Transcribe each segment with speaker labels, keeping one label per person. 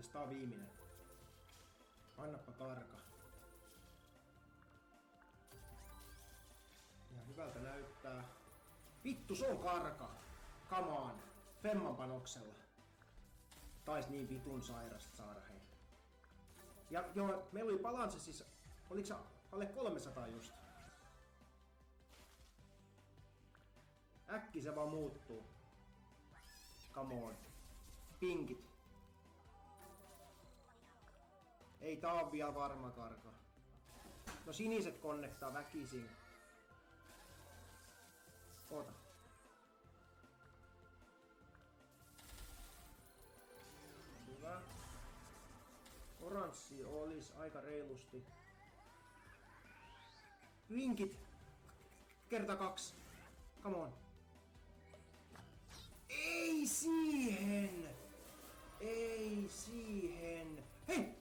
Speaker 1: Ilves, tää on viimeinen. Annappa karka. Ja hyvältä näyttää. Vittu, se on karka! Come on! Femman panoksella. Tais niin vitun sairasta saada hei. Ja joo, meillä oli balanssi siis, oliko se alle 300 just? Äkki se vaan muuttuu. Come on. Pinkit. Ei tää on vielä varma karka. No siniset konnektaa väkisin. Ota. Hyvä. Oranssi olisi aika reilusti. Vinkit. Kerta 2. Come on. Ei siihen. Ei siihen. Hei!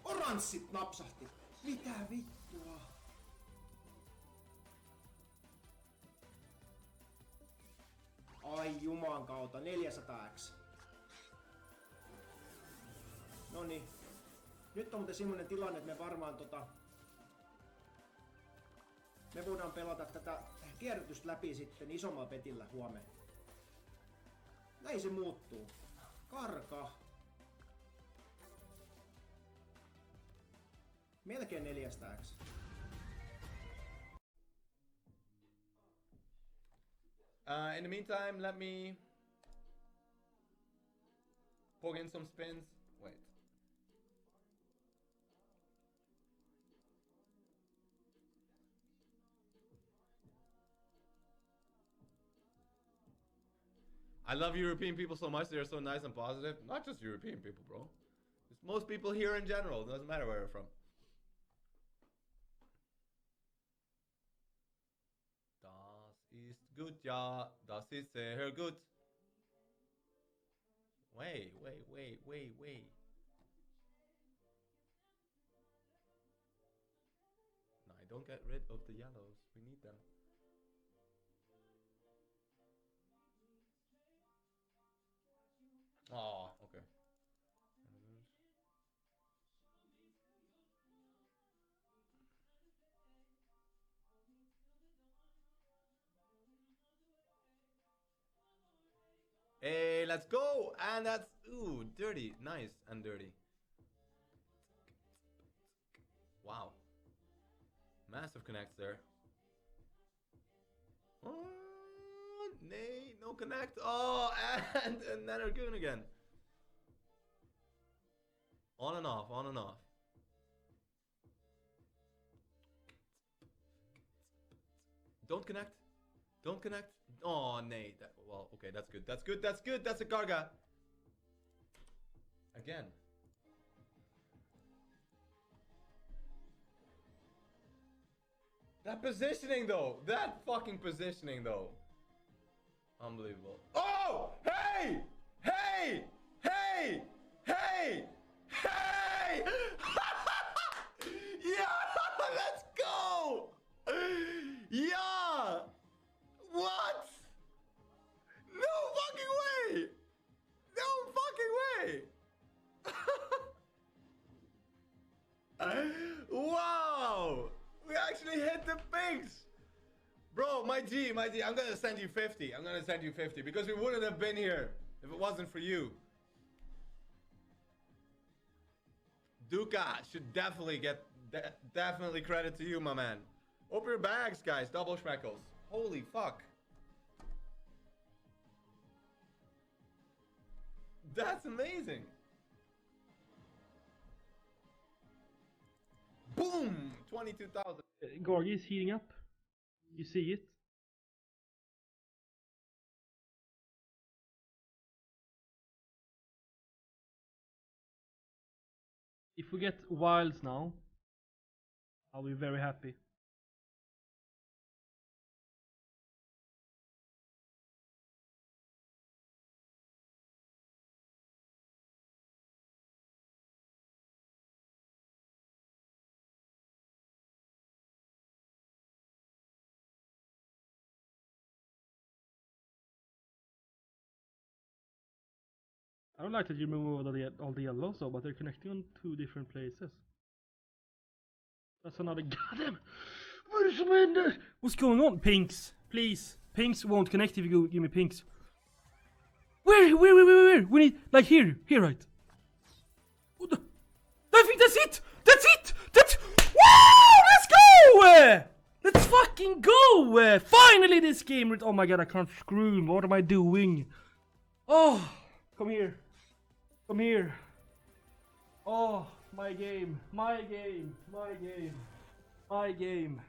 Speaker 1: Oranssit napsahti. Mitä vittua? Ai juman kautta. 400x. Noniin. Nyt on muuten semmonen tilanne, että me varmaan me voidaan pelata tätä kierrätystä läpi sitten isommalla petillä huomenna. Näin se muuttuu. Karka. Melkein 400x.
Speaker 2: In the meantime, let me poke in some spins. Wait. I love European people so much. They're so nice and positive. Not just European people, bro. Just most people here in general. It doesn't matter where you're from. Das ist gut, ja. Das ist sehr gut. Wait. No, don't get rid of the yellows. We need them. Oh, okay. Hey, let's go! And that's, ooh, dirty. Nice and dirty. Wow. Massive connects there. Oh, nay, no connect. Oh, and Nanargoon again. On and off, on and off. Don't connect. Don't connect. Oh, nay. Well, okay, that's good. That's good. That's good. That's a Karga. Again. That positioning, though. That fucking positioning, though. Unbelievable. Oh! Hey! Hey! Hey! Hey! Hey! Yeah! Let's go! Yeah! What? No fucking way! No fucking way! Wow! We actually hit the pigs! Bro, my G, I'm gonna send you 50. I'm gonna send you 50 because we wouldn't have been here if it wasn't for you. Duka should definitely get definitely credit to you, my man. Open your bags, guys. Double schmeckles. Holy fuck. That's amazing. Boom! 22,000.
Speaker 3: Gorgie is heating up. You see it. If we get wilds now, I'll be very happy. I don't like that you remove all the yellows, though, but they're connecting on 2 different places. That's another goddamn. What is the What's going on? Pinks, please. Pinks won't connect if you give me pinks. Where? We need like here, right? What the? I think that's it. That's it. Woo! Let's go! Let's fucking go! Finally, this game. Oh my god, I can't scream. What am I doing? Oh, come here. Come here. Oh, my game. My game. My game. My game.